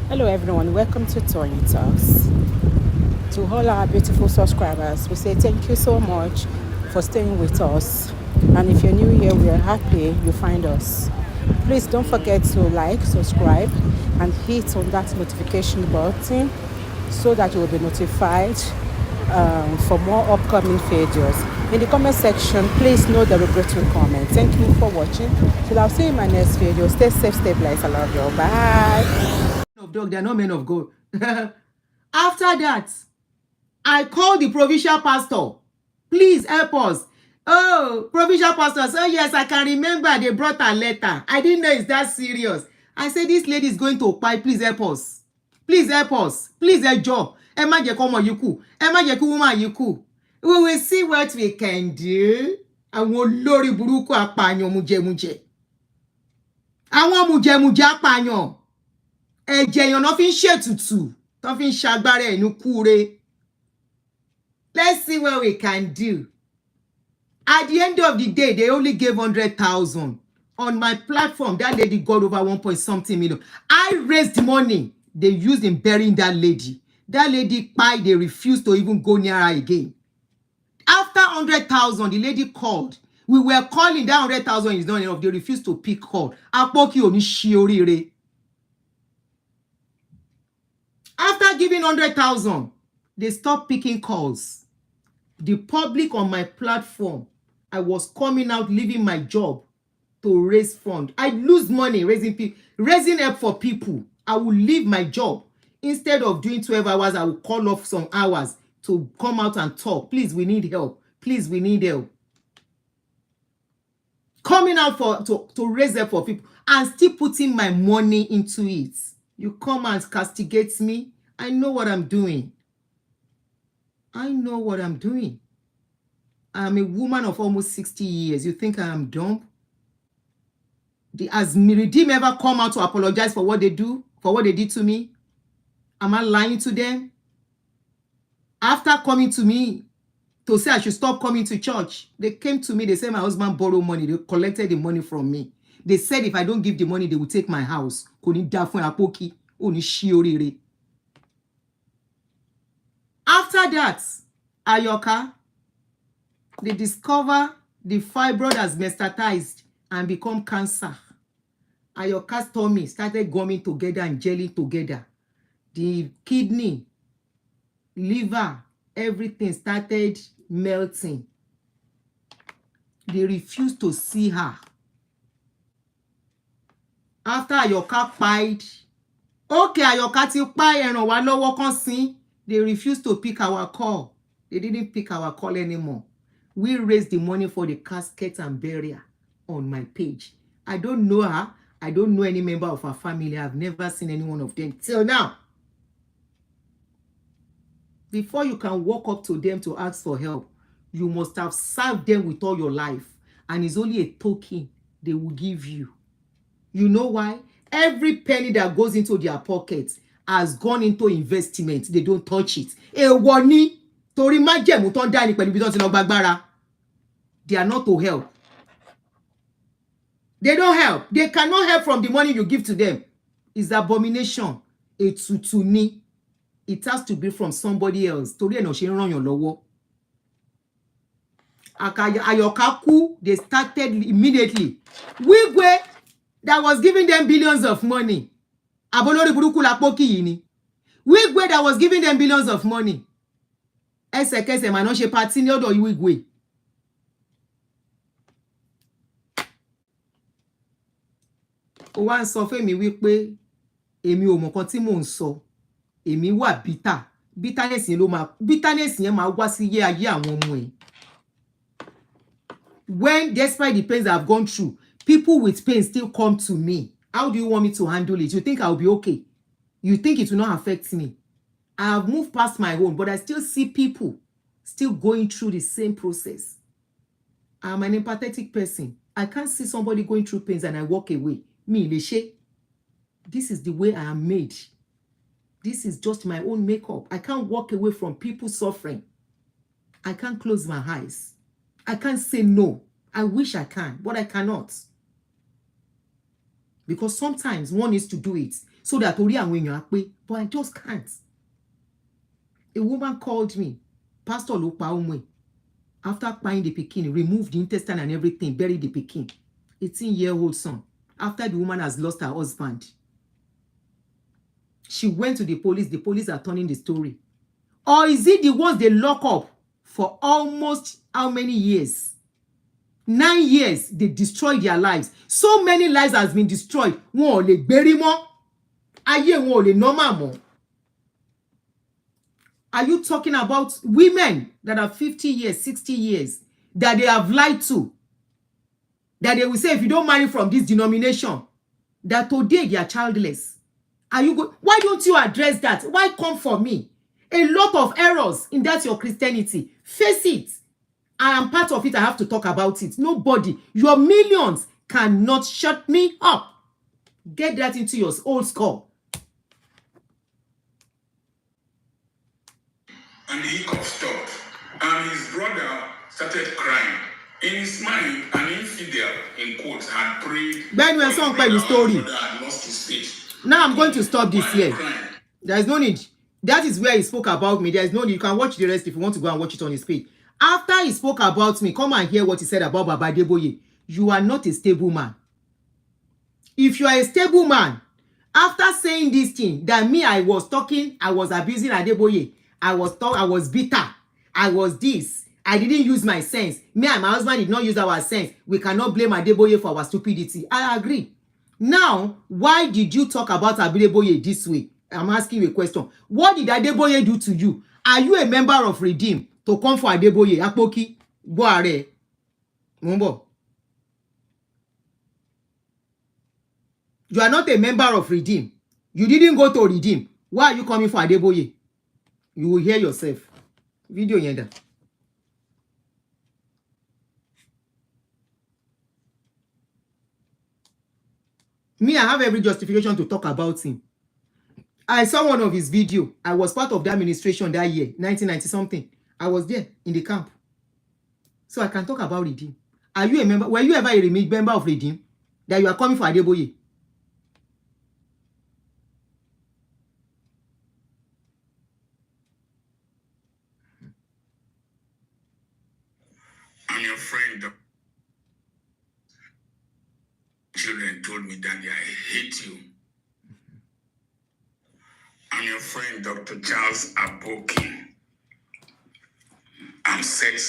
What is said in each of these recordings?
Hello everyone, welcome to Tony Talks. To all our beautiful subscribers, we say thank you so much for staying with us. And if you're new here, we are happy you find us. Please don't forget to like, subscribe, and hit on that notification button so that you will be notified for more upcoming videos. In the comment section, please no derogatory comment. Thank you for watching. Till I'll see you in my next video. Stay safe, stay blessed. I love you. Bye. Of dog, they are not men of God. After that, I called the provincial pastor. Please help us. Oh, provincial pastor. So yes, I can remember they brought a letter. I didn't know it's that serious. I said, this lady is going to pie. Please help us. Please help us. Please help job. Ẹ má jẹ́ kọ́mọ yìí kú. Ẹ má jẹ́ kí woman yìí kú. We will see what we can do. Àwọn olórí burúkú apààyàn mujẹmujẹ. Àwọn mujẹmujẹ apààyàn. Ẹ̀jẹ̀ èèyàn náà fi ń ṣètùtù. Tó fi ń ṣagbára ẹ̀nu kúre. Let's see what we can do. At the end of the day, they only gave 100,000. On my platform, that lady got over 1 point something million. I raised money. They used in burying that lady. That lady, they refused to even go near her again. After 100,000, the lady called. We were calling. That 100,000 is not enough. They refused to pick call. Apoki oni shiorire. After giving 100,000, they stopped picking calls. The public on my platform, I was coming out, leaving my job to raise funds. I lose money raising help for people. I will leave my job. Instead of doing 12 hours, I will call off some hours to come out and talk. Please, we need help. Please, we need help. Coming out to raise help for people and still putting my money into it. You come and castigate me. I know what I'm doing. I know what I'm doing. I'm a woman of almost 60 years. You think I am dumb? Has Miridim ever come out to apologize for what they do, for what they did to me? Am I lying to them? After coming to me to say I should stop coming to church, they came to me, they said my husband borrowed money. They collected the money from me. They said if I don't give the money, they will take my house. After that, Ayoka, they discover the fibroid has metastasized and become cancer. Ayoka's tummy started gumming together and gelling together. The kidney, liver, everything started melting. They refused to see her. After Ayoka pied, okay, Ayoka ti pa ẹran wa lọ́wọ́ kan sin. They refused to pick our call. They didn't pick our call anymore. We raised the money for the casket and burial on my page. I don't know her. I don't know any member of her family. I've never seen any one of them till now. Before you can walk up to them to ask for help, you must have served them with all your life. And it's only a token they will give you. You know why? Every penny that goes into their pockets has gone into investment. They don't touch it. Èèwọ̀ ni torí májẹ̀mú tó ń dá ní pẹ̀lú bí tó ti lọ gbàgbára. They are not to help. They don't help. They cannot help from the money you give to them. It's abomination. Ètùtù ni. It has to be from somebody else. Torí ẹ̀ náà ṣe ń ràn yàn lọ́wọ́. Ayoka kú, they started immediately. Wigwe that was giving them billions of money. Abolori burúkú la pókì yìí ni. Wigwe that was giving them billions of money. Ẹsẹ̀kẹsẹ̀ mà náà ṣe party ní ọ̀dọ̀ Wigwe. Ó wá ń sọ fẹ́mi wípé èmi ò mọ̀ kan tí mò ń sọ. Èmi wà bitter. Bitterness yẹn máa wá sí ayé àwọn ọmọ ẹ̀. When, despite the pains I've gone through, people with pain still come to me. How do you want me to handle it? You think I'll be okay? You think it will not affect me? I have moved past my own, but I still see people still going through the same process. I'm an empathetic person. I can't see somebody going through pains and I walk away. Me, Leshe. This is the way I am made. This is just my own makeup. I can't walk away from people suffering. I can't close my eyes. I can't say no. I wish I can, but I cannot. Because sometimes one needs to do it. so that orí àwọn èèyàn á pé, but I just can't. A woman called me, pastor ló pa ọmọ ẹ̀. After buying the pikin, remove the intestine and everything, bury the pikin. 18-year-old son. After the woman has lost her husband. She went to the police are turning the story. Or is it the ones they lock up for almost how many years? 9 years, they destroyed their lives. So many lives has been destroyed. Wọn ò lè gbérí mọ́. Ayé wọn ò lè normal mọ́. Are you talking about women that are 50 years, 60 years, that they have lied to? That they will say, if you don't marry from this denomination, that today they are childless. Are you good? Why don't you address that? Why come for me? A lot of errors in that your Christianity. Face it. I am part of it. I have to talk about it. Nobody, your millions cannot shut me up. Get that into your old skull. And the hiccup stopped, and his brother started crying. In his mind, an infidel, in quotes, had prayed. Ben, we song by the story. Had lost his faith. Now I'm going to stop this here. There is no need. That is where he spoke about me. There is no need. You can watch the rest if you want to go and watch it on his page. After he spoke about me, come and hear what he said about Baba Adeboye. You are not a stable man. If you are a stable man, after saying this thing, that me, I was talking, I was abusing Adeboye. I was bitter. I was this. I didn't use my sense. Me and my husband did not use our sense. We cannot blame Adeboye for our stupidity. I agree. Now, why did you talk about Adeboye this way? I'm asking you a question. What did Adeboye do to you? Are you a member of Redeem to come for Adeboye? Apoki, Boare, Mumbo. You are not a member of Redeem. You didn't go to Redeem. Why are you coming for Adeboye? You will hear yourself. Video yenda. Me, I have every justification to talk about him. I saw one of his video. I was part of the administration that year, 1990 something. I was there in the camp. So I can talk about Redeem. Are you a member? Were you ever a member of Redeem? That you are coming for Adeboye? I'm your friend. Children told me, Daddy, I hate you. I'm your friend, Dr. Charles Aboki. I'm set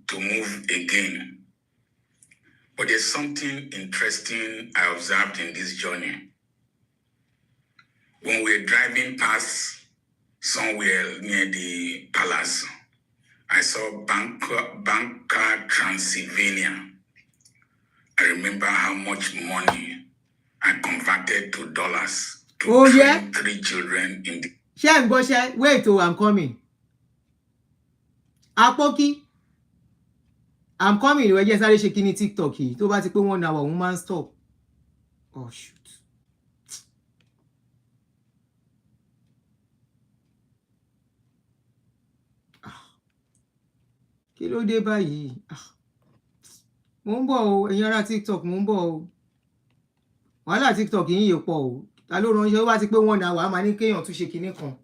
to move again. But there's something interesting I observed in this journey. When we're driving past somewhere near the palace, I saw Banca Transylvania. I remember how much money I converted to dollars to train 3 children in the... Wait, I'm coming. Apoki, I'm coming. We're just shaking TikTok here. To bá ti pé 1 hour, woman stop. Oh, shoot. Kí ló dé báyìí? Mo ń bọ̀ o, ẹ̀yin ará TikTok, mo ń bọ̀ o. Wàhálà TikTok yìí yè pọ̀ o. Ta ló ránṣẹ́ ó bá ti pé 1 hour, a máa ní kéèyàn tún ṣe kinní kan.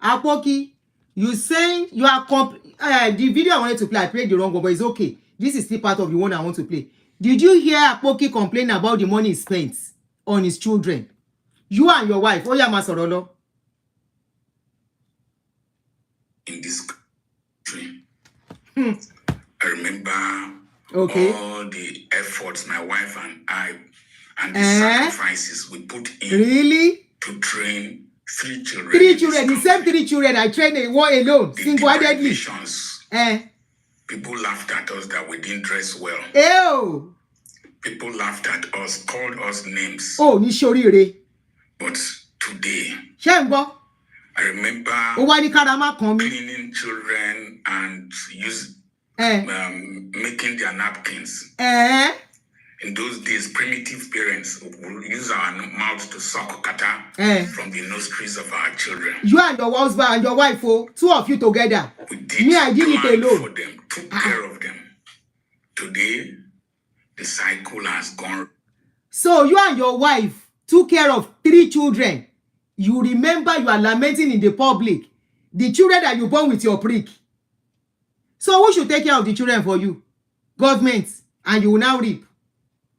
Apoki, you saying you are the video I wanted to play, I played the wrong one, but it's okay. This is still part of the one I want to play. Did you hear Apoki complain about the money he spent on his children? You and your wife. Oh yeah, ma sọ̀rọ̀ lọ. In this country. I remember all the efforts my wife and I and the sacrifices we put in to train 3 children. 3 children, the same 3 children I trained in one alone, single-handedly. People laughed at us that we didn't dress well. Ew. People laughed at us, called us names. Oh, ni shorire. But today, I remember cleaning children and making their napkins. In those days, primitive parents would use our mouths to suck kata from the nostrils of our children. You and your husband and your wife, 2 of you together. We did I did it alone. For them, took care of them. Today, the cycle has gone. So you and your wife took care of 3 children. You remember you are lamenting in the public. The children that you born with your prick. So who should take care of the children for you? Government. And you will now reap.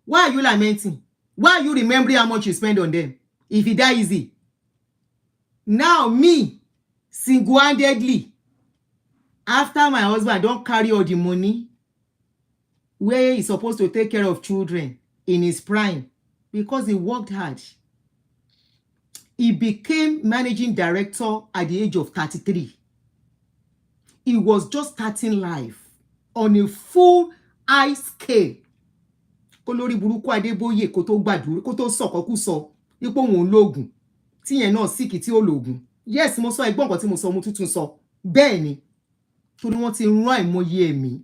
Why are you lamenting? Why are you remembering how much you spend on them? If it die easy. Now me, single-handedly, after my husband don't carry all the money where he's supposed to take care of children in his prime, because he worked hard, he became managing director at the age of 33. He was just starting life on a full high scale. Olórí burúkú Adébóyè kó tó gbàdúrà kó tó sọ̀kọ́kú sọ ipò òun lóògùn tíyẹn náà síkì tí ó lòògùn. Yes, mo sọ ẹgbọ́n nǹkan tí mo sọ mo tuntun sọ. Bẹ́ẹ̀ ni torí wọ́n ti rán àìmọye ẹ̀mí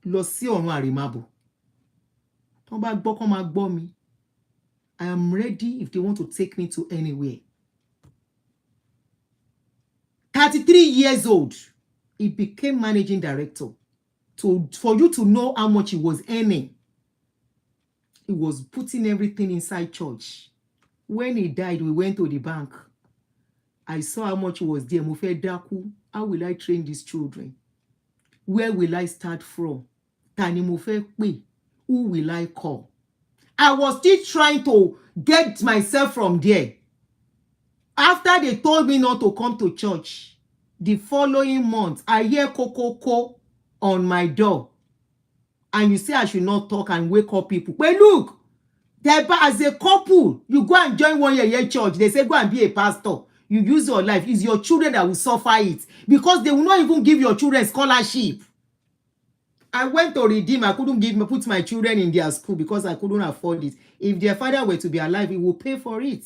lọ sí ọ̀run àrèmábọ̀. Tọ́n bá gbọ́ kán máa gbọ́ mi. I am ready if they want to take me to anywhere. 33 years old, he became managing director. For you to know how much he was earning, he was putting everything inside church. When he died, we went to the bank. I saw how much was there. Mo fẹ́ dákú. How will I train these children? Where will I start from? Ta ni mo fẹ́ pè? Who will I call? I was still trying to get myself from there. After they told me not to come to church, the following month, I hear ko on my door. And you say I should not talk and wake up people. But look, as a couple, you go and join one year church. They say go and be a pastor. You use your life. It's your children that will suffer it. Because they will not even give your children scholarship. I went to Redeem. I couldn't put my children in their school because I couldn't afford it. If their father were to be alive, he will pay for it.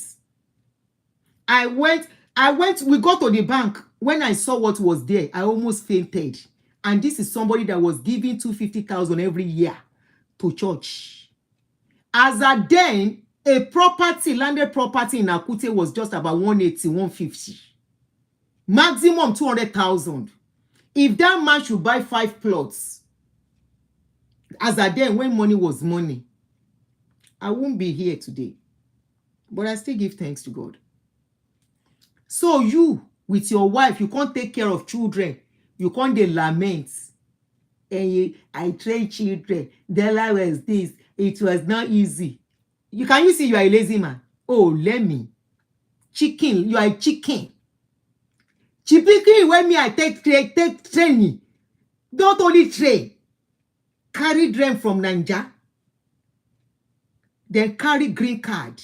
We got to the bank. When I saw what was there, I almost fainted. And this is somebody that was giving 250,000 every year to church. As at then, a landed property in Akute was just about 180, 150. Maximum 200,000. If that man should buy 5 plots, as at then, when money was money, I won't be here today. But I still give thanks to God. So you, with your wife, you can't take care of children. You can't lament. And I train children. Their life was this. It was not easy. Can you see you are a lazy man? Oh, let me. Chicken. You are a chicken. Chicken, when me I take training. Don't only train. Carry them from Nigeria. Then carry green card.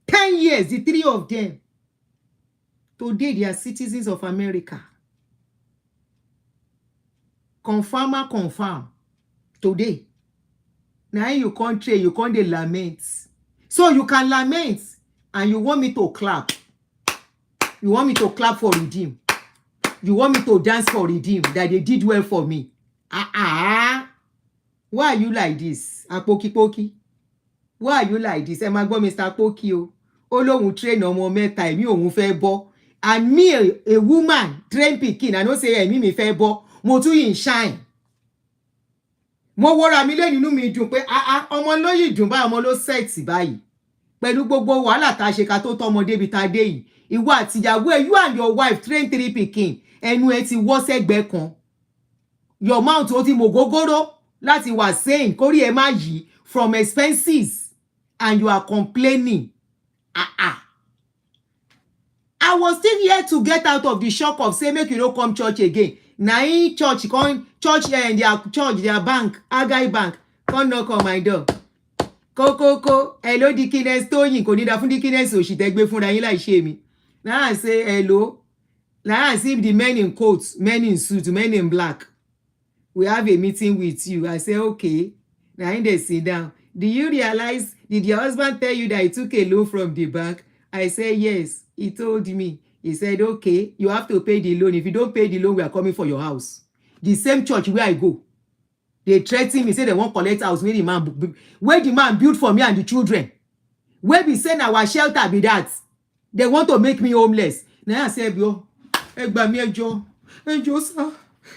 10 years, the 3 of them. Today, they are citizens of America. Confirm. Today. Now you can't train, you can't lament. So you can lament and you want me to clap. You want me to clap for Redeem. You want me to dance for Redeem that they did well for me. Why are you like this? Poki. Why are you like this? Ẹ máa gbọ́ Mr. Poki o. Ó lóhun train ọmọ mẹ́ta èmi òun fẹ́ bọ́. And me, a woman, train pikin, I don't say èmi mi fẹ́ bọ́. Mo tún yìn shine. Mo wora mi lé nínú mi dùn pé ọmọ ló yìí dùn báyìí ọmọ ló set báyìí. Pẹ̀lú gbogbo wàhálà tá ṣe ká tó tọ́mọ débi tá dé yìí. Ìwọ àti ìyàwó ẹ, you and your wife train 3 pikin. Ẹnu ẹ ti wọ́ sẹ́gbẹ́ kan. Your mouth ó ti mọ gógóró láti wà saying kórí ẹ má yí from expenses and you are complaining. I was still here to get out of the shock of say make you no come church again. Na in church their bank, Agai bank, come knock on my door. Ko, hello Dickiness Toyin, kò ní dá fún Dickiness òṣì tẹ́ gbé fúnra yín láì ṣe mi. Now I say hello. Now I see the men in coats, men in suits, men in black. We have a meeting with you. I say okay. Now in they sit down. Do you realize, did your husband tell you that he took a loan from the bank? I say yes. He told me. He said, okay, you have to pay the loan. If you don't pay the loan, we are coming for your house. The same church where I go. They threaten me, say they won't collect house where the man built for me and the children. Where we send our shelter be that. They want to make me homeless. Now I say, bro, ẹgbà mi ẹjọ́ sá.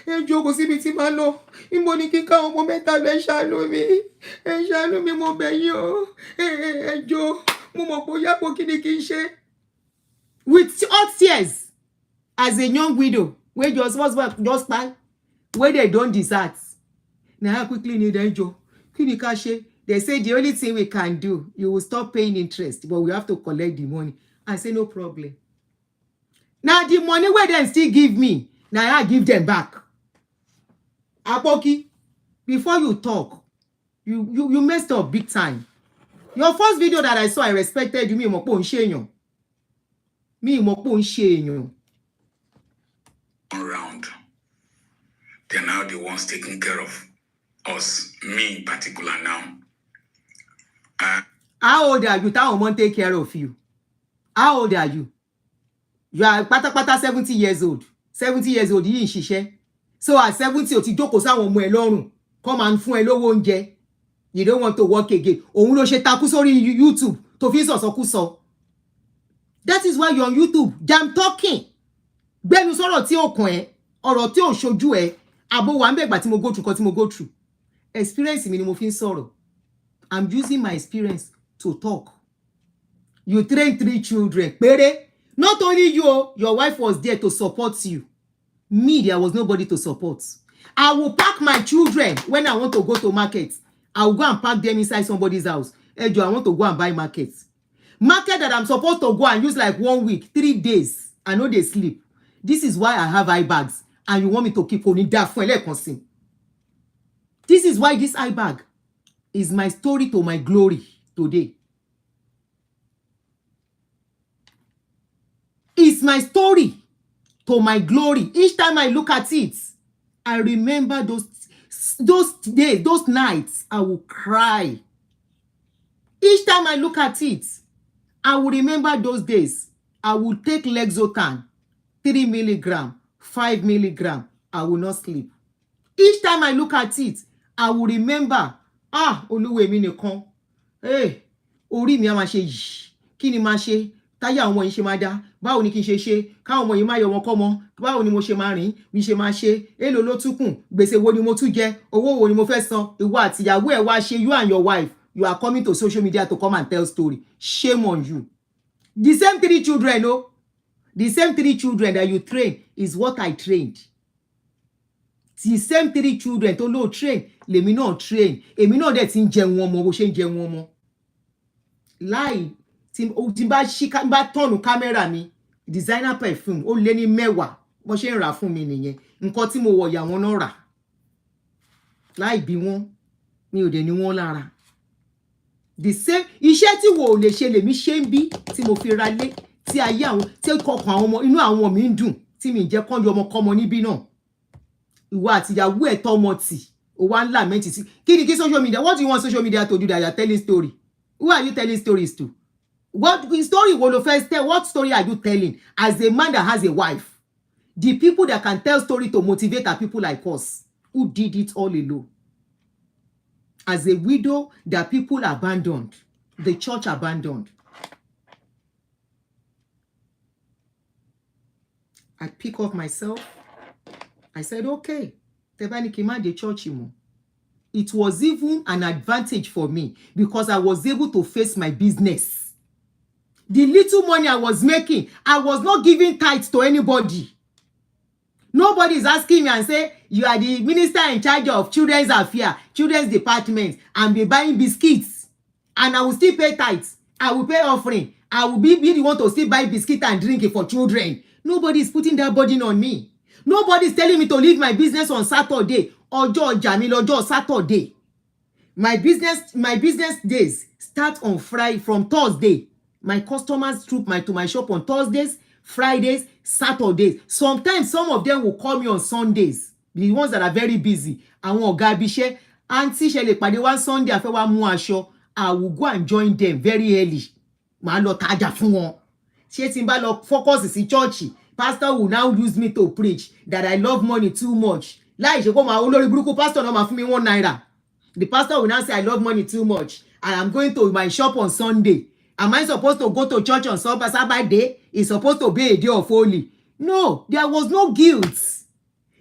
Ẹjọ́ kò síbi tí máa lọ. Ìmọ̀ ni kíkà ọmọ mẹ́ta lọ ẹ ṣàánú mi mo bẹ̀ yín o. Ẹjọ́ mo mọ̀ pé ó yàpọ̀ kí ni kí n ṣe. With tears as a young widow wey just kpai wey they don desert. Na I quickly need enjo. Kini ka ṣe? They say the only thing we can do, you will stop paying interest, but we have to collect the money. I say no problem. Now the money where they still give me, now I give them back. Apoki, before you talk, you messed up big time. Your first video that I saw, I respected you. Me mo po nse eyan. Me mo po nse eyan. Around. They're now the ones taking care of us, me in particular now. How old are you? That woman take care of you. How old are you? You are pata 70 years old. 70 years old, yìí ń ṣiṣẹ́. So at 70, o ti jókòó sáwọn ọmọ ẹ lọ́rùn. Come and fún ẹ lówó oúnjẹ. You don't want to work again. Òun ló ṣe takú sórí YouTube tó fi sọ̀sọ̀kúsọ. That is why you're on YouTube. I'm talking. Gbẹ́nu sọ̀rọ̀ tí ó kàn ẹ́, ọ̀rọ̀ tí ó ṣojú ẹ, àbò wà ńbẹ̀ gbà tí mo go through kan tí mo go through. Experience mi ni mo fi ń sọ̀rọ̀. I'm using my experience to talk. You train 3 children. Péré. Not only you, your wife was there to support you. Me, there was nobody to support. I will pack my children when I want to go to market. I will go and pack them inside somebody's house. Hey, Joe, I want to go and buy market. Market that I'm supposed to go and use like 1 week, 3 days. I know they sleep. This is why I have eye bags. And you want me to keep on that. This is why this eye bag is my story to my glory today. It's my story to my glory. Each time I look at it, I remember those days, those nights, I will cry. Each time I look at it, I will remember those days. I will take Lexotan, 3 milligram, 5 milligram. I will not sleep. Each time I look at it, I will remember, Olúwe mi nìkan. Hey, orí mi á máa ṣe yìí. Kí ni máa ṣe? Táyà àwọn yìí ṣe máa dá. Báwo ni kí n ṣe ṣe? Káwọn ọmọ yìí máa yọ wọn kọ́mọ. Báwo ni mo ṣe máa rìn? Mi ṣe máa ṣe. Èló ló tún kù? Gbèsè wo ni mo tún jẹ? Owó wo ni mo fẹ́ san? Ìwọ àti ìyàwó ẹ̀ wá ṣe, you and your wife, you are coming to social media to come and tell story. Shame on you. The same 3 children, no? The same 3 children that you train is what I trained. The same 3 children tó lóò train, lèmi náà train. Èmi náà dẹ̀ ti ń jẹun ọmọ bó ṣe ń jẹun ọmọ. Láì tí bá tọ́nù kámẹ́rà mi, designer perfume, ó lé ní 10 bó ṣe ń rà fún mi nìyẹn. Nǹkan tí mo wọ̀ yà wọ́n náà rà. Láì bí wọ́n, mi ò dẹ̀ ní wọ́n lára. The same iṣẹ́ tí wo lè ṣe lèmi ṣe ń bí tí mo fi ra lé tí ayé àwọn tí kọkàn àwọn ọmọ inú àwọn mi ń dùn tí mi jẹ́ kán yọ ọmọ kọ́mọ níbí náà. Ìwọ àti ìyàwó ẹ̀ tọ́mọ tì ó wá ń lament sí. Kí ni kí social media? What do you want social media to do that you are telling story? Who are you telling stories to? What story will you first tell? What story are you telling as a man that has a wife? The people that can tell story to motivate are people like us who did it all alone. As a widow that people abandoned, the church abandoned. I pick up myself. I said, okay, Tebani Kima the church. It was even an advantage for me because I was able to face my business. The little money I was making, I was not giving tithes to anybody. Nobody is asking me and say, you are the minister in charge of children's affairs, children's department, and be buying biscuits. And I will still pay tithes. I will pay offering. I will be the one to still buy biscuit and drink for children. Nobody is putting that burden on me. Nobody is telling me to leave my business on Saturday. Ọjọ́ ọjà mi lọ́jọ́ Saturday. My business days start on Friday from Thursday. My customers troop to my shop on Thursdays, Fridays, Saturdays. Sometimes some of them will call me on Sundays. The ones that are very busy. Àwọn ọ̀gá ibiṣẹ́, Aunty ṣe lè pàdé one Sunday a fẹ́ wá mú aṣọ. I will go and join them very early. Màá lọ tajà fún wọn. Ṣé tí n bá lọ focus sí church, pastor will now use me to preach that I love money too much. Láì ṣe kó máa olórí burúkú pastor náà máa fún mi 1 naira. The pastor will now say I love money too much. I am going to my shop on Sunday. Am I supposed to go to church on Sabbath day? It's supposed to be a day of holy. No, there was no guilt.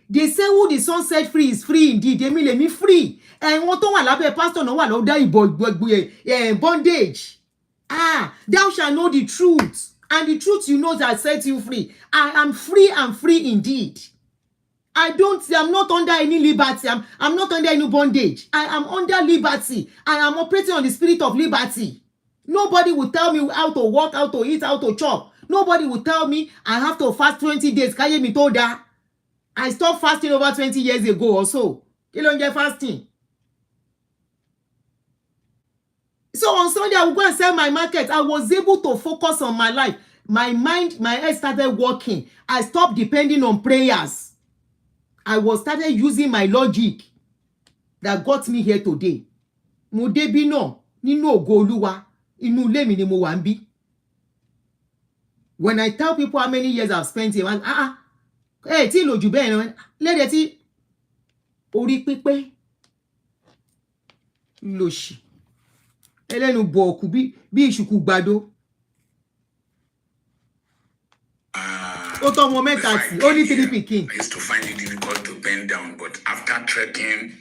They say who the son set free is free indeed. Èmi lèmi free. Wọ́n tó wà lábẹ́ pastor náà wà lọ́dọ̀ bondage. Thou shalt know the truth, And the truth you know that set you free. I am free and free indeed. I'm not under any liberty. I'm not under any bondage. I am under liberty. I am operating on the spirit of liberty. Nobody will tell me how to walk, how to eat, how to chop. Nobody will tell me I have to fast 20 days. Káyé mi tó dá. I stopped fasting over 20 years ago or so. Kí ló ń jẹ́ fasting? So on Sunday, I would go and sell my market. I was able to focus on my life. My mind, my head started working. I stopped depending on prayers. I started using my logic that got me here today. Mo débi náà nínú ògo Olúwa, inú ilé mi ni mo wà ńbí. When I tell people how many years I've spent here, tí lò jù bẹ́ẹ̀ náà, lédè tí orí pípé lòṣì. Ẹlẹ́nu bọ̀ọ̀kù bí ìṣùkú gbàdó. Ó tọ́ ọmọ mẹ́ta tí, ó ní 3 pikin. I used to find it difficult to bend down, but after trekking,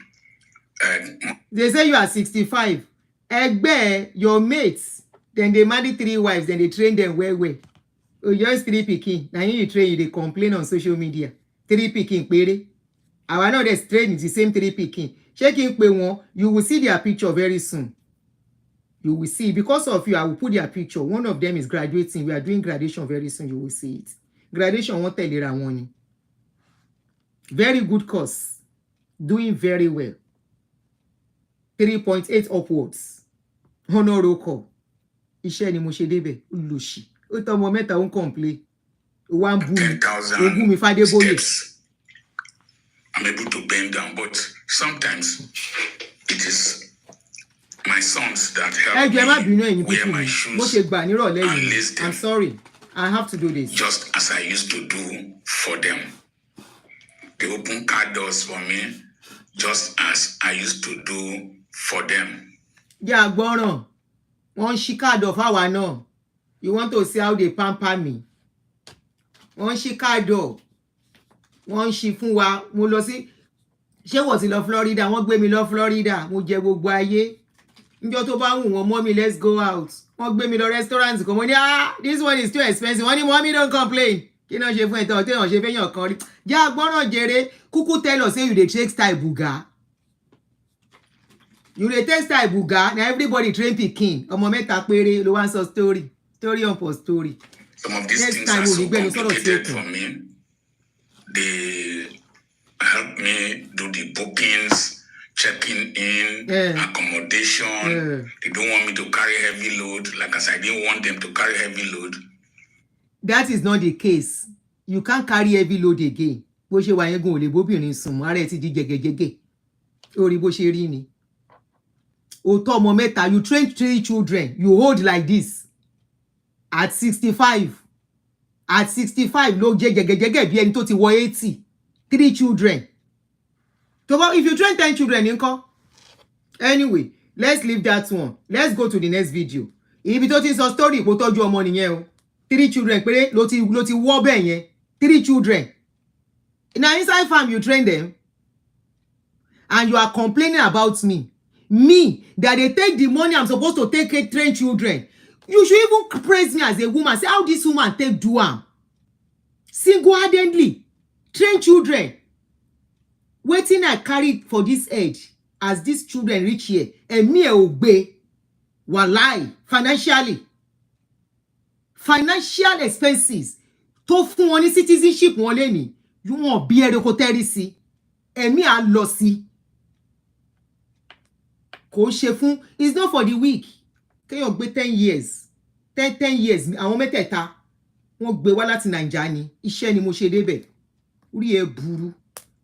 they say you are 65. Ẹgbẹ́ your mates, then they marry 3 wives, then they train them well. Oh, just 3 pikin. Now you train, you they complain on social media. 3 pikin péré. Àwa náà dey train is the same 3 pikin. Ṣé kí n pè wọ́n, you will see their picture very soon. You will see. Because of you, I will put their picture. One of them is graduating. We are doing graduation very soon. You will see it. Graduation won't tell you one. Very good course. Doing very well. 3.8 upwards. Honor roko. Iṣẹ́ ni mo ṣe débẹ̀. Olùṣì. Ó tọ́ ọmọ mẹ́ta ó ń complain. One boom. 10,000 steps. I'm able to bend down, but sometimes it is my sons that help me wear my shoes and lace them. I'm sorry. I have to do this. Just as I used to do for them. They open car doors for me, just as I used to do for them. Yeah, gbọ́ràn. Wọ́n ṣí car door fáwa náà. You want to see how they pamper me? Wọ́n ṣí car door. Wọ́n ṣí fún wa. Mo lọ sí ṣé wọ́n ti lọ Florida. Wọ́n gbé mi lọ Florida. Mo jẹ gbogbo ayé. Njọ́ tó bá wù wọ́n, mommy, let's go out. Wọ́n gbé mi lọ restaurant kan. Mo ní, this one is too expensive. Wọ́n ní, mommy, don't complain. Kí náà ṣe fún ẹ̀tọ́ tí wọ́n ṣe fẹ́yàn kan rí. Já gbọ́ràn jèrè. Kúkú tell us say you dey take style buga. You dey take style buga. Now everybody train pikin. Ọmọ mẹ́ta péré ló wá ń sọ story. Story upon story. Some of these things are so complicated for me. They help me do the bookings, checking in, accommodation. They don't want me to carry heavy load, like as I didn't want them to carry heavy load. That is not the case. You can't carry heavy load again. Bó ṣe wà yẹn gan ò lè bóbìnrin sùn, ara ẹ̀ ti di jẹgẹjẹgẹ. Orí bó ṣe rí ni. Ó tọ́ ọmọ mẹ́ta, you train 3 children, you hold like this. At 65. At 65 ló jẹ jẹgẹjẹgẹ bí ẹni tó ti wọ 80. 3 children. If you train 10 children, ńkọ́? Anyway, let's leave that one. Let's go to the next video. Ibi tó ti sọ story kò tọ́jú ọmọ nìyẹn o. 3 children péré ló ti wọ́ bẹ́ẹ̀ yẹn. 3 children. Now inside farm you train them. And you are complaining about me. Me, that they take the money I'm supposed to take and train children. You should even praise me as a woman. Say how this woman take do am. Single-handedly. Train children. Wetin I carry for this age as these children reach here. And me obey. Wallahi. Financially. Financial expenses. Tó fún wọn ní citizenship wọn lẹ́ni. You wọ́n bí ẹ̀rọ kò tẹ́rí sí. And me a lọ sí. Kò ṣe fún. It's not for the weak. Kéèyàn gbé 10 years. 10 years. Àwọn mẹ́tẹ̀ẹ̀ta. Wọ́n gbé wá láti Naija ni. Iṣẹ́ ni mo ṣe débẹ̀. Orí ẹ burú.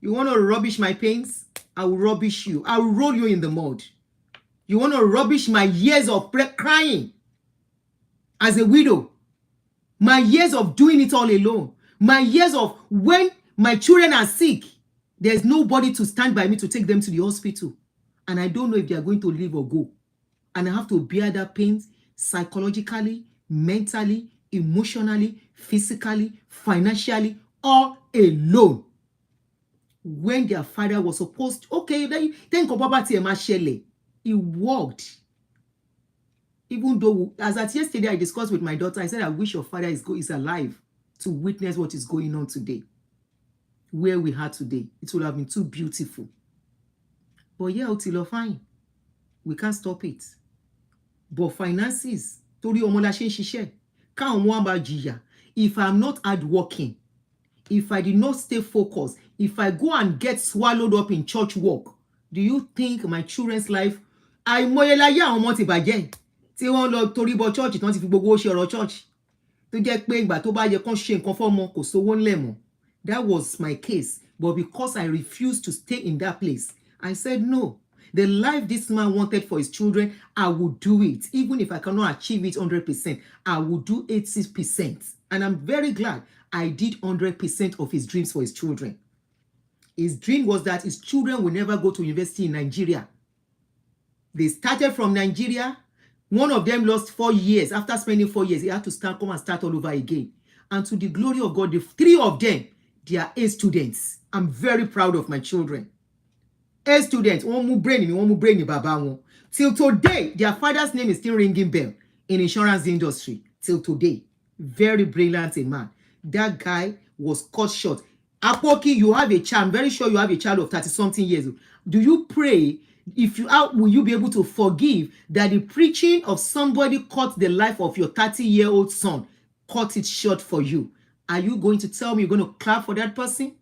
You want to rubbish my pains? I will rubbish you. I will roll you in the mud. You want to rubbish my years of crying as a widow? My years of doing it all alone. My years of when my children are sick. There's nobody to stand by me to take them to the hospital. And I don't know if they are going to live or go. And I have to bear that pain psychologically, mentally, emotionally, physically, financially, all alone. When their father was supposed to, okay, then Baba Tiema Shele, he worked. Even though, as at yesterday, I discussed with my daughter, I said, I wish your father is alive to witness what is going on today. Where we are today. It would have been too beautiful. But yeah, till fine. We can't stop it. But finances, torí ọmọ la ṣe ń ṣiṣẹ́. Káwọn wọn bá jìyà. If I'm not hardworking, if I did not stay focused, if I go and get swallowed up in church work, do you think my children's life, àìmọye láyé àwọn ọmọ ti bàjẹ́ tí wọ́n lọ torí bọ church tí wọ́n ti fi gbogbo ṣe ọ̀rọ̀ church tó jẹ́ pé ìgbà tó bá yẹ kán ṣe nǹkan fọ́mọ kò sówó ńlẹ̀ mọ́. That was my case. But because I refused to stay in that place, I said no. The life this man wanted for his children, I would do it. Even if I cannot achieve it 100%, I would do 80%. And I'm very glad I did 100% of his dreams for his children. His dream was that his children will never go to university in Nigeria. They started from Nigeria. One of them lost 4 years. After spending 4 years, he had to come and start all over again. And to the glory of God, the 3 of them, they are A students. I'm very proud of my children. A students, one more brain, baba wọn. Till today, their father's name is still ringing bell in insurance industry. Till today, very brilliant a man. That guy was cut short. Apoki, you have a child. I'm very sure you have a child of 30-something years. Do you pray? If you are, will you be able to forgive that the preaching of somebody cut the life of your 30-year-old son, cut it short for you? Are you going to tell me you're going to clap for that person?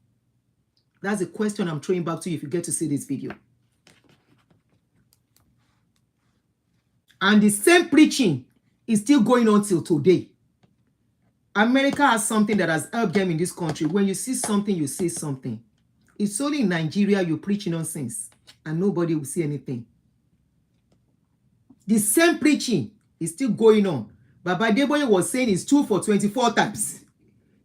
That's a question I'm throwing back to you if you get to see this video. And the same preaching is still going on till today. America has something that has helped them in this country. When you see something, you say something. It's only in Nigeria you preach nonsense and nobody will see anything. The same preaching is still going on. Baba Deboye was saying he's stood for 24 times.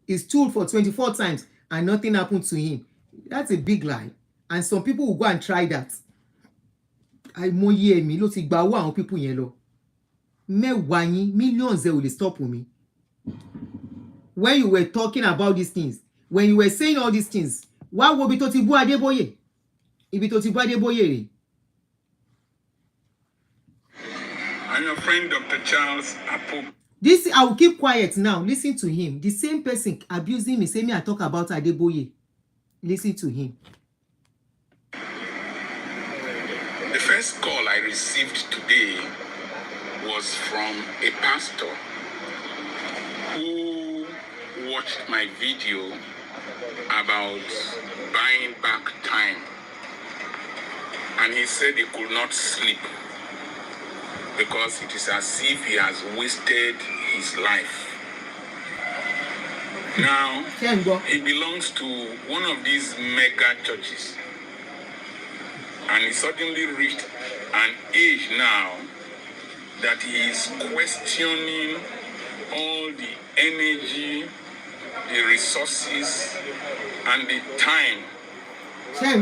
He stood for 24 times and nothing happened to him. That's a big lie. And some people will go and try that. Àìmọye ẹ̀mí ló ti gba owó àwọn people yẹn lọ. Mẹ́wàá yín, millions ẹ ò lè stop me. When you were talking about these things, when you were saying all these things, wá wo ibi tó ti bú Adébóyè? Ibi tó ti bú Adébóyè rè. I'm your friend, Dr. Charles Apo. This, I will keep quiet now. Listen to him. The same person abusing me, say me I talk about Adeboye. Listen to him. The first call I received today was from a pastor who watched my video about buying back time. And he said he could not sleep because it is as if he has wasted his life. Now, he belongs to one of these mega churches. And he suddenly reached an age now that he is questioning all the energy, the resources, and the time,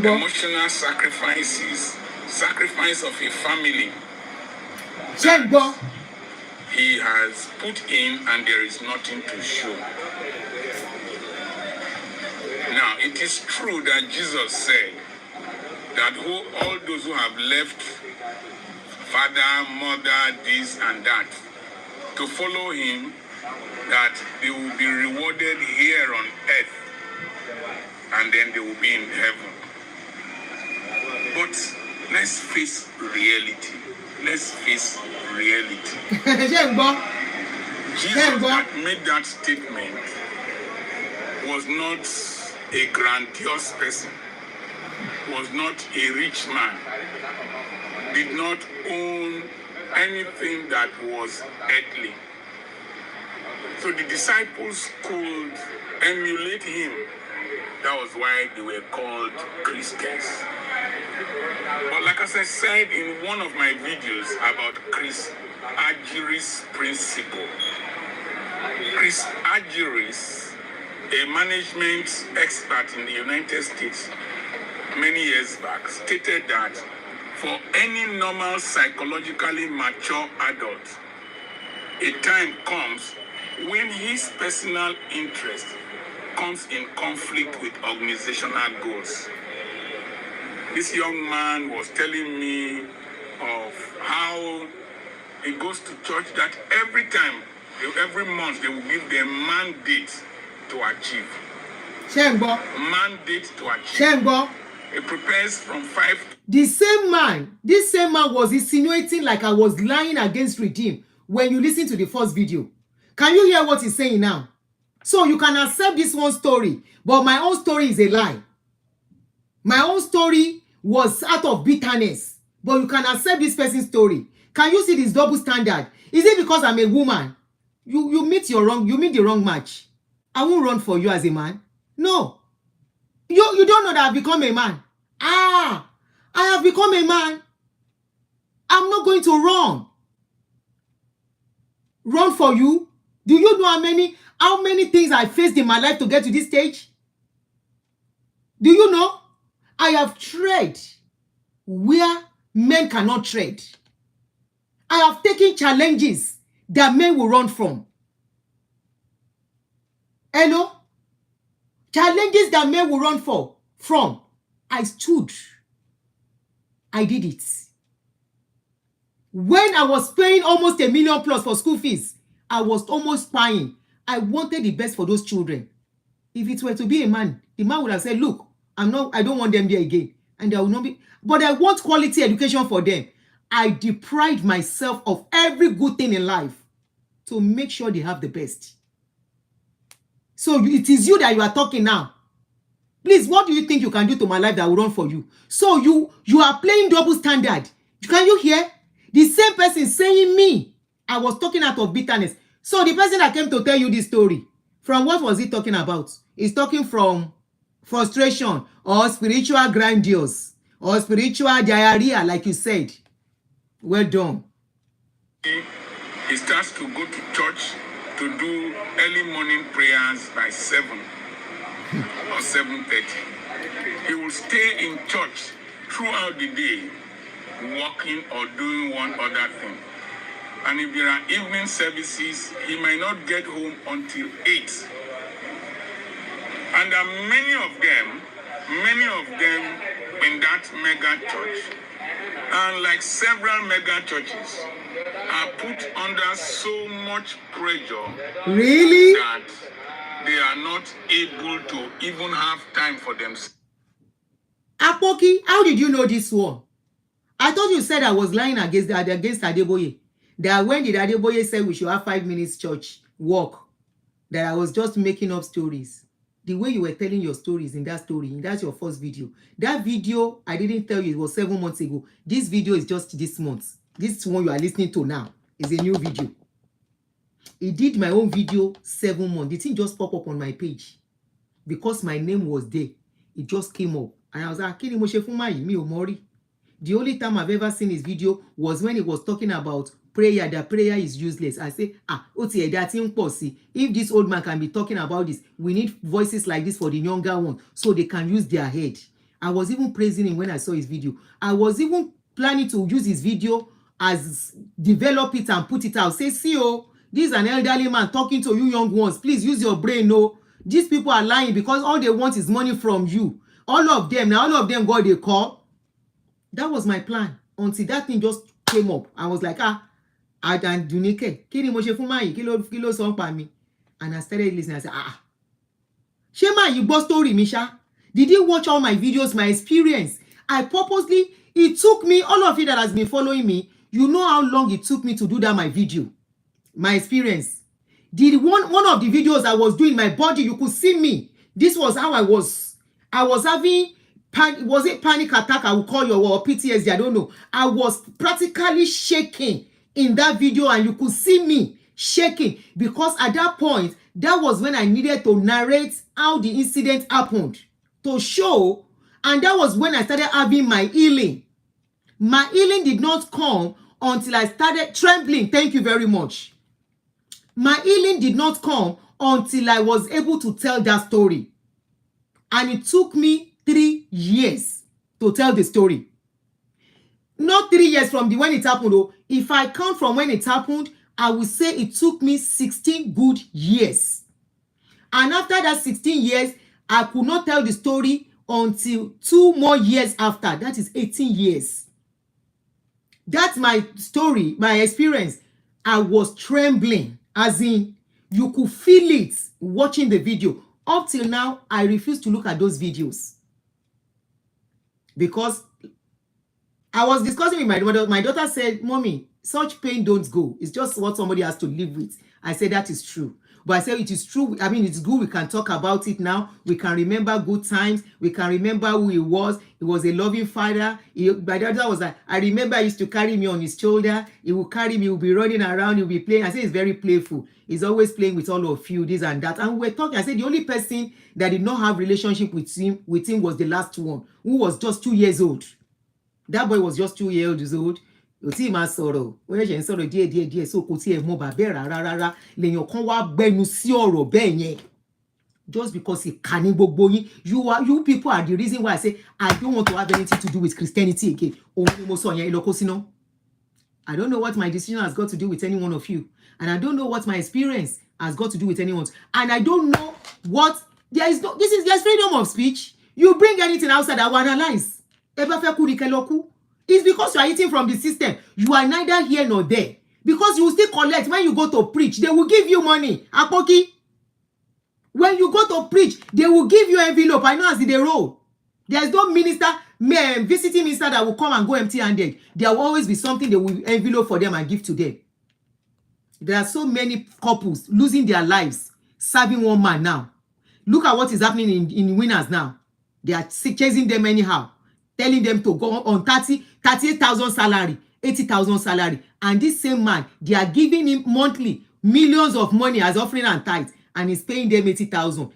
emotional sacrifices, sacrifice of a family that he has put in, and there is nothing to show. Now, it is true that Jesus said that all those who have left father, mother, this and that, to follow him, that they will be rewarded here on earth, and then they will be in heaven. But let's face reality. Let's face reality. Jesus that made that statement was not a grandiose person, was not a rich man, did not own anything that was earthly. So the disciples could emulate him. That was why they were called Christians. But like as I said in one of my videos about Chris Ajiri's principle, Chris Ajiri's, a management expert in the United States many years back, stated that for any normal psychologically mature adult, a time comes when his personal interest comes in conflict with organizational goals. This young man was telling me of how He goes to church that every time, every month, they will give them mandate to achieve. Shembo. Mandate to achieve. Shembo. He prepares from 5. This same man was insinuating like I was lying against Redeem when you listen to the first video. Can you hear what he's saying now? So you can accept this one story, but my own story is a lie. My own story was out of bitterness, but you can accept this person's story. Can you see this double standard? Is it because I'm a woman? You meet the wrong match. I won't run for you as a man. No. You don't know that I've become a man. I have become a man. I'm not going to run for you. Do you know how many things I faced in my life to get to this stage? Do you know? I have tread where men cannot tread. I have taken challenges that men will run from. Hello? Challenges that men will run from. I stood. I did it. When I was paying almost $1 million plus for school fees, I was almost crying. I wanted the best for those children. If it were to be a man, the man would have said, look, I don't want them there again. And there will not be, but I want quality education for them. I deprived myself of every good thing in life to make sure they have the best. So it is you that you are talking now. Please, what do you think you can do to my life that will run for you? So you are playing double standard. Can you hear? The same person saying me, I was talking out of bitterness. So the person that came to tell you this story, from what was he talking about? He's talking from frustration or spiritual grandiose or spiritual diarrhea, like you said. Well done. He starts to go to church to do early morning prayers by 7 or 7:30. He will stay in church throughout the day, walking or doing one other thing. And if there are evening services, he might not get home until 8. And there are many of them in that mega church. And like several mega churches are put under so much pressure Really? that they are not able to even have time for themselves. Apoki, how did you know this one? I thought you said I was lying against Adeboye. That when did Adeboye say we should have 5 minutes church walk? That I was just making up stories. The way you were telling your stories in that story, that's your first video. That video, I didn't tell you, it was 7 months ago. This video is just this month. This one you are listening to now is a new video. He did my own video 7 months. The thing just popped up on my page. Because my name was there, it just came up. And I was like, Kini mo se fun mayi, mi o mori. The only time I've ever seen his video was when he was talking about prayer, that prayer is useless. I say, if this old man can be talking about this, we need voices like this for the younger one so they can use their head. I was even praising him when I saw his video. I was even planning to use his video as develop it and put it out. Say, see, this is an elderly man talking to you young ones. Please use your brain. No, these people are lying because all they want is money from you. All of them got a call. That was my plan until that thing just came up. I was like, Adunni, kí ni mo ṣe fún mayi, kí ló sọ pa mi. And I started listening. I said, ṣé mayi gbọ́ story mi ṣá? Did you watch all my videos, my experience? I purposely, it took me, all of you that has been following me, you know how long it took me to do that my video, my experience. One of the videos I was doing, my body, you could see me. This was how I was having, was it panic attack? I would call you, or PTSD, I don't know. I was practically shaking in that video, and you could see me shaking because at that point, that was when I needed to narrate how the incident happened, to show, and that was when I started having my healing. My healing did not come until I started trembling. Thank you very much. My healing did not come until I was able to tell that story. And it took me 3 years to tell the story. Not 3 years from when it happened, though. If I count from when it happened, I would say it took me 16 good years. And after that 16 years, I could not tell the story until 2 more years after. That is 18 years. That's my story, my experience. I was trembling, as in you could feel it watching the video. Up till now, I refuse to look at those videos because I was discussing with my daughter. My daughter said, "Mommy, such pain don't go. It's just what somebody has to live with." I said, "That is true." But I said, "It is true. I mean, it's good. We can talk about it now. We can remember good times. We can remember who he was. He was a loving father." My daughter was like, "I remember he used to carry me on his shoulder. He will carry me. He will be running around. He will be playing." I said, "He's very playful. He's always playing with all of you, this and that." And we were talking. I said, "The only person that did not have relationship with him was the last one, who was just 2 years old. That boy was just 2 years old. Kò tí ì máa sọ̀rọ̀ ó ṣẹ̀ṣẹ̀ ń sọ̀rọ̀ díẹ̀ so kò tí ẹ̀ mọ bàbá ẹ̀ rárá lèèyàn kan wá gbẹnu sí ọ̀rọ̀ bẹ́ẹ̀ yẹn just because ìkà ní gbogbo yín. You people are the reason why I say I don't want to have anything to do with Christianity again. Òun ni mo sọ yẹn ìlọ́kọ́ síná. I don't know what my decision has got to do with any one of you, and I don't know what my experience has got to do with anyone, and I don't know what there's freedom of speech. You bring anything outside, I will analyze. It's because you are eating from the system. You are neither here nor there. Because you will still collect when you go to preach. They will give you money. Apoki. When you go to preach, they will give you envelope. I know as they roll. There is no minister, visiting minister that will come and go empty-handed. There will always be something they will envelope for them and give to them. There are so many couples losing their lives, serving one man now. Look at what is happening in Winners now. They are chasing them anyhow, telling them to go on 38,000 salary, 80,000 salary. And this same man, they are giving him monthly millions of money as offering and tithe, and he's paying them 80,000.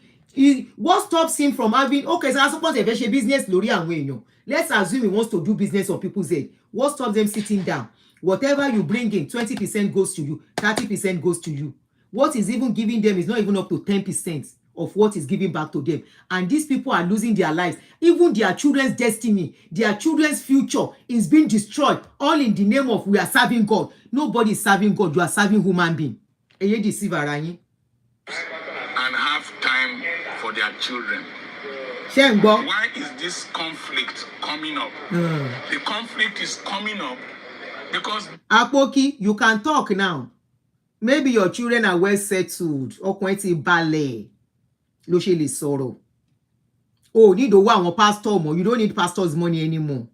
What stops him from having, okay, so I suppose if a business, Lori and Wenyo, let's assume he wants to do business on people's head. What stops them sitting down? Whatever you bring in, 20% goes to you, 30% goes to you. What is even giving them is not even up to 10% of what is giving back to them. And these people are losing their lives. Even their children's destiny, their children's future is being destroyed, all in the name of we are serving God. Nobody is serving God. You are serving human being. And have time for their children. Why is this conflict coming up? The conflict is coming up because Apoki, you can talk now. Maybe your children are well settled. Ọkùnrin ti balẹ̀. Ló ṣe lè sọ̀rọ̀. Oh, need to want pastor more. You don't need pastor's money anymore.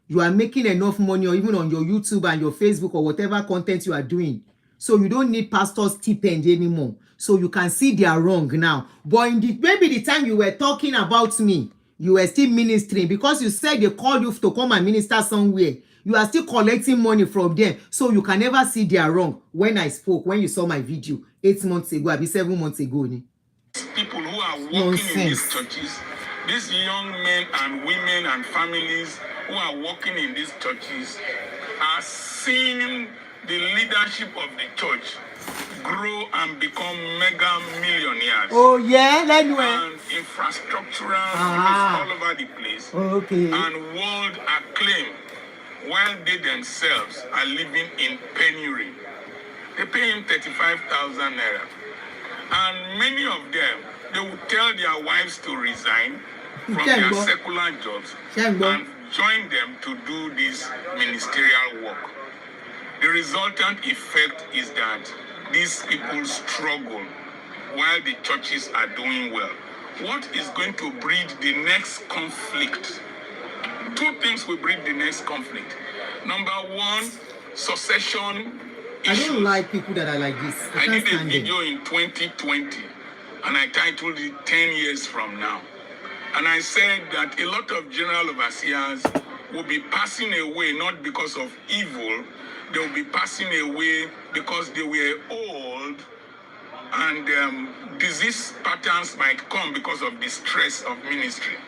You are making enough money, or even on your YouTube and your Facebook or whatever content you are doing. So you don't need pastor's stipend anymore. So you can see they are wrong now. But maybe the time you were talking about me, you were still ministering because you said they called you to come and minister somewhere. You are still collecting money from them. So you can never see they are wrong. When I spoke, when you saw my video 8 months ago, I'll 7 months ago. People who are working in these churches, these young men and women and families who are working in these churches are seeing the leadership of the church grow and become mega millionaires. Oh yeah, anyway. And infrastructural all over the place. Okay. And world acclaim, while they themselves are living in penury. They pay him 35,000 naira. And many of them, they will tell their wives to resign from their secular jobs and join them to do this ministerial work. The resultant effect is that these people struggle while the churches are doing well. What is going to breed the next conflict? Two things will breed the next conflict. Number one, succession issues. I don't like people that are like this. I did a video in 2020 and I titled it 10 years from now. And I said that a lot of general overseers will be passing away not because of evil, they will be passing away because they were old, and disease patterns might come because of the stress of ministry.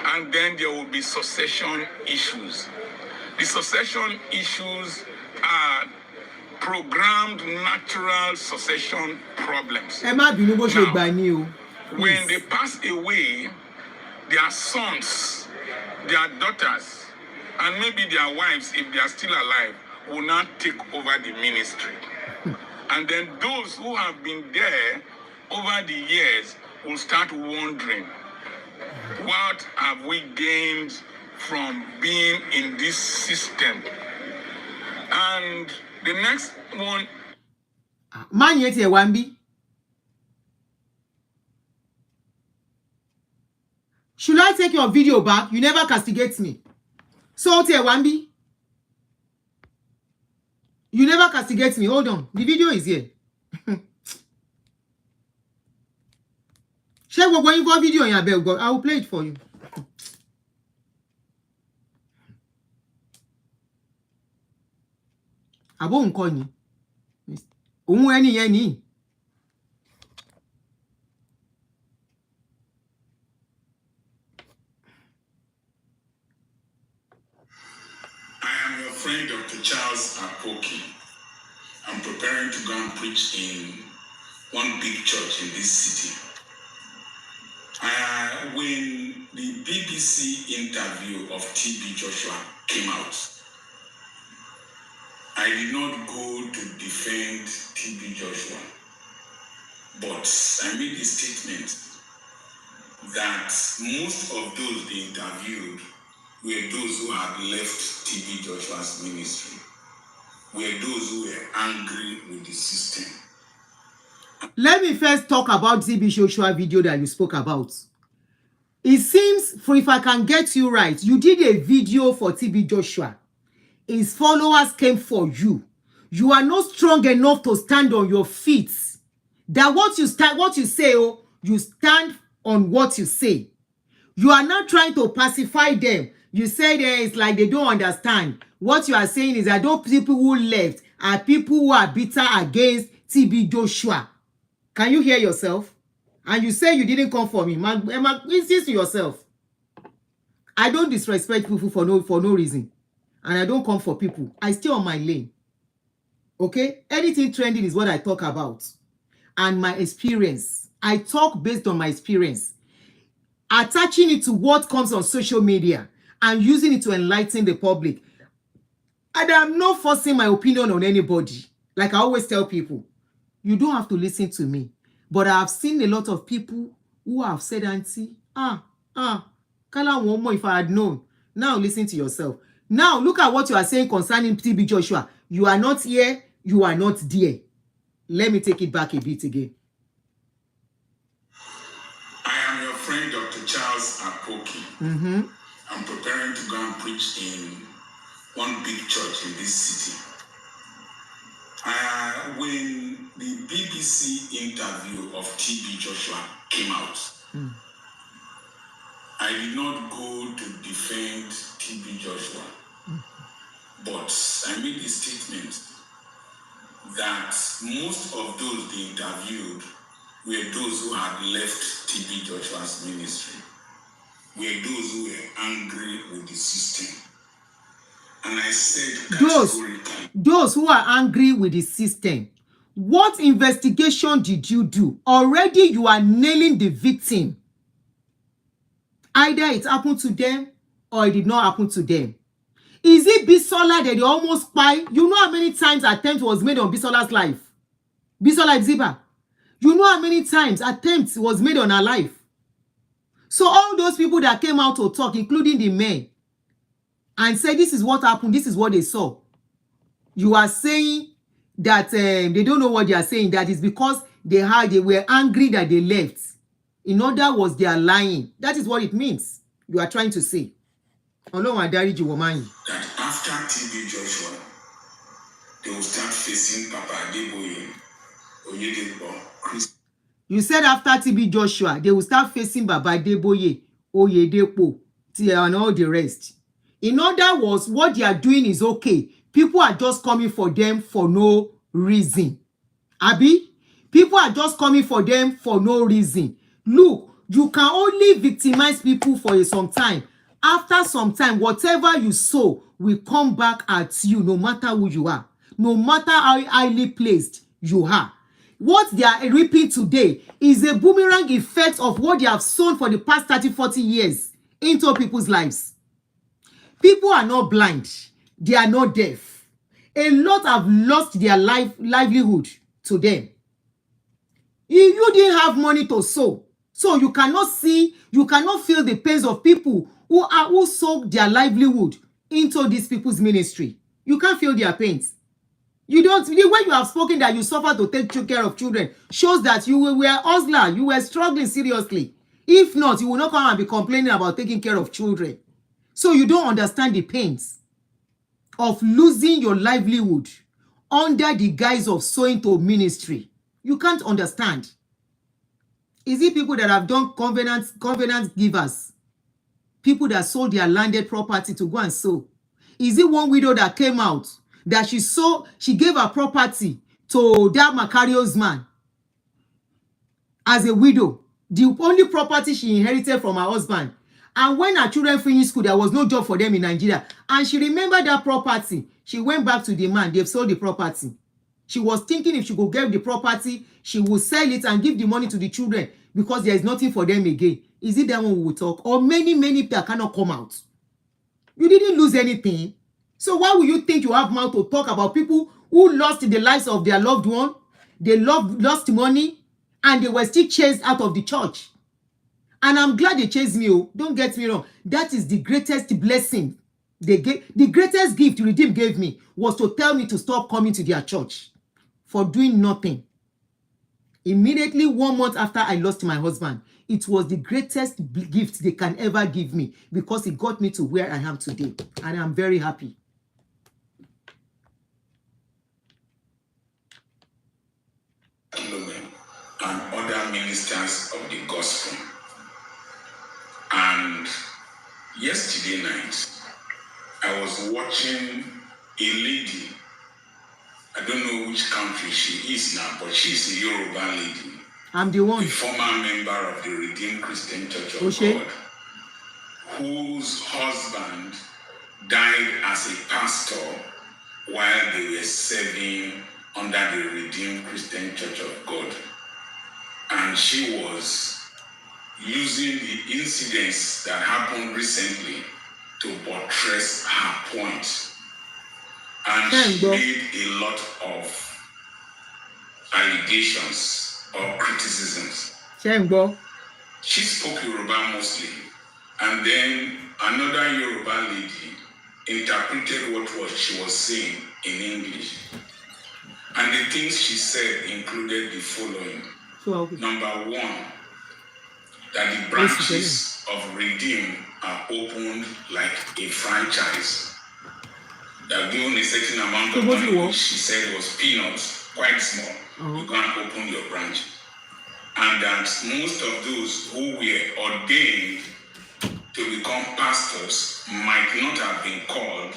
And then there will be succession issues. The succession issues are programmed natural succession problems. Now, when they pass away, their sons, their daughters, and maybe their wives, if they are still alive, will not take over the ministry. And then those who have been there over the years will start wondering, what have we gained from being in this system And the next one. Man yet here one be. Should I take your video back? You never castigate me. So here one be. You never castigate me. Hold on. The video is here. Share what going for video in your bell. I will play it for you. I won't call you. Any. I am your friend, Dr. Charles Apoki. I'm preparing to go and preach in one big church in this city. When the BBC interview of TB Joshua came out, I did not go to defend TB Joshua, but I made a statement that most of those they interviewed were those who had left TB Joshua's ministry, were those who were angry with the system. Let me first talk about TB Joshua video that you spoke about. It seems, if I can get you right, you did a video for TB Joshua. His followers came for you. You are not strong enough to stand on your feet. That what you say, oh, you stand on what you say. You are not trying to pacify them. You say that it's like they don't understand. What you are saying is that those people who left are people who are bitter against TB Joshua. Can you hear yourself? And you say you didn't come for me. Insist to yourself. I don't disrespect people for no reason. And I don't come for people. I stay on my lane. Okay? Anything trending is what I talk about. And my experience. I talk based on my experience. Attaching it to what comes on social media and using it to enlighten the public. And I'm not forcing my opinion on anybody. Like I always tell people, you don't have to listen to me. But I've seen a lot of people who have said, Aunty, Kala one more if I had known. Now listen to yourself. Now look at what you are saying concerning TB Joshua. You are not here, you are not there. Let me take it back a bit again. I am your friend, Dr. Charles Apoki. I'm preparing to go and preach in one big church in this city. When the BBC interview of TB Joshua came out, I did not go to defend TB Joshua, but I made a statement that most of those they interviewed were those who had left TB Joshua's ministry, were those who were angry with the system. And I said those who are angry with the system. What investigation did you do? Already you are nailing the victim. Either it happened to them or it did not happen to them. Is it Bisola that they almost spy? You know how many times attempt was made on Bisola's life? Bisola Ziba. You know how many times attempts was made on her life? So all those people that came out to talk, including the men, and say this is what happened, this is what they saw. You are saying that they don't know what they are saying. That is because they were angry that they left. In other words, they are lying. That is what it means. You are trying to say. That after TB Joshua, they will start facing Papa Adeboye, Oyedepo, Chris. You said after TB Joshua, they will start facing Baba Adeboye, Oyedepo, and all the rest. In other words, what they are doing is okay. People are just coming for them for no reason. Abi? People are just coming for them for no reason. Look, you can only victimize people for some time. After some time, whatever you sow will come back at you, no matter who you are. No matter how highly placed you are. What they are reaping today is a boomerang effect of what they have sown for the past 30, 40 years into people's lives. People are not blind. They are not deaf. A lot have lost their livelihood to them. You didn't have money to sow. So you cannot see, you cannot feel the pains of people who soak their livelihood into these people's ministry. You can't feel their pains. You don't. The way you have spoken that you suffer to take care of children shows that you were a hustler. You were struggling seriously. If not, you will not come and be complaining about taking care of children. So you don't understand the pains of losing your livelihood under the guise of sowing to ministry. You can't understand. Is it people that have done covenant givers? People that sold their landed property to go and sow? Is it one widow that came out that she gave her property to that Macarius man as a widow? The only property she inherited from her husband. And when her children finished school, there was no job for them in Nigeria. And she remembered that property. She went back to the man. They've sold the property. She was thinking if she could get the property, she would sell it and give the money to the children because there is nothing for them again. Is it that one we will talk? Or many people cannot come out? You didn't lose anything. So why will you think you have mouth to talk about people who lost the lives of their loved one? They lost money and they were still chased out of the church. And I'm glad they chased me. Oh, don't get me wrong. That is the greatest blessing they gave. The greatest gift Redeem gave me was to tell me to stop coming to their church for doing nothing. Immediately 1 month after I lost my husband, it was the greatest gift they can ever give me because it got me to where I am today. And I'm very happy. And other ministers of the gospel. And yesterday night, I was watching a lady. I don't know which country she is now, but she's a Yoruba lady. I'm the one. A former member of the Redeemed Christian Church of God, whose husband died as a pastor while they were serving under the Redeemed Christian Church of God. And she was using the incidents that happened recently to buttress her point. And she made a lot of allegations or criticisms. She spoke Yoruba mostly. And then another Yoruba lady interpreted what she was saying in English. And the things she said included the following. Number one, that the branches of Redeem are opened like a franchise. That given a certain amount of money, which she said was peanuts, quite small, you can open your branch. And that most of those who were ordained to become pastors might not have been called